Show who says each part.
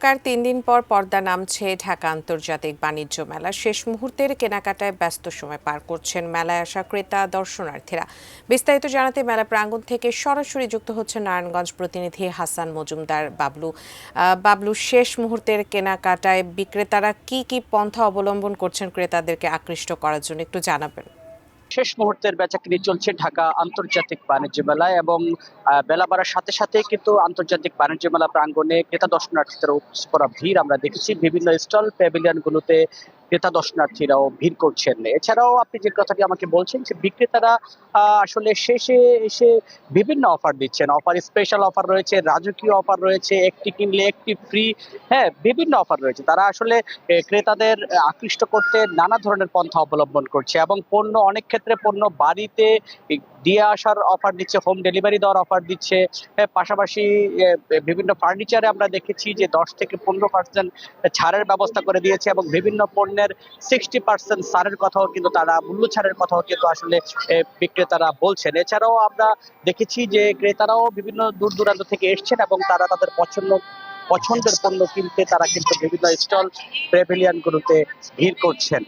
Speaker 1: ঢাকার ৩ দিন পর পর্দা নামছে ঢাকা আন্তর্জাতিক বাণিজ্য মেলা। শেষ মুহূর্তের কেনাকাটায় ব্যস্ত সময় পার করছেন মেলায় আসা ক্রেতা দর্শনার্থীরা। বিস্তারিত জানাতে মেলা প্রাঙ্গণ থেকে সরাসরি যুক্ত হচ্ছে নারায়ণগঞ্জ প্রতিনিধি হাসান মজুমদার বাবলু। বাবলু, শেষ মুহূর্তের কেনাকাটায় বিক্রেতারা কি কি পন্থা অবলম্বন করছেন ক্রেতাদেরকে আকৃষ্ট করার জন্য, একটু জানাবেন?
Speaker 2: শেষ মুহূর্তের বেচাকেনি চলছে ঢাকা আন্তর্জাতিক বাণিজ্য মেলায় এবং বেলা বাড়ার সাথে সাথে কিন্তু আন্তর্জাতিক বাণিজ্য মেলা প্রাঙ্গণে ক্রেতা দর্শনার্থীদের উপচে পড়া ভিড় আমরা দেখেছি। বিভিন্ন স্টল প্যাভিলিয়ন গুলোতে ক্রেতা দর্শনার্থীরাও ভিড় করছেন। এছাড়াও আপনি যে কথাটি আমাকে বলছেন যে বিক্রেতারা আসলে শেষে এসে বিভিন্ন অফার দিচ্ছেন। স্পেশাল অফার রয়েছে, রাজকীয় অফার রয়েছে, একটি কিনলে একটি ফ্রি। হ্যাঁ, বিভিন্ন অফার রয়েছে। তারা আসলে ক্রেতাদের আকৃষ্ট করতে নানা ধরনের পন্থা অবলম্বন করছে এবং অনেক ক্ষেত্রে পণ্য বাড়িতে দিয়ে আসার অফার দিচ্ছে, হোম ডেলিভারি দেওয়ার অফার দিচ্ছে। পাশাপাশি বিভিন্ন ফার্নিচারে আমরা দেখেছি যে 10 থেকে 15% ছাড়ের ব্যবস্থা করে দিয়েছে এবং বিভিন্ন পণ্যের 60% ছাড়ের কথাও কিন্তু তারা মূল্য ছাড়ের কথাও কিন্তু আসলে বিক্রেতারা বলছেন। এছাড়াও আমরা দেখেছি যে ক্রেতারাও বিভিন্ন দূর দূরান্ত থেকে এসছেন এবং তারা তাদের পছন্দের পণ্য কিনতে তারা কিন্তু বিভিন্ন স্টল প্যাভিলিয়ন গুলোতে ভিড় করছেন।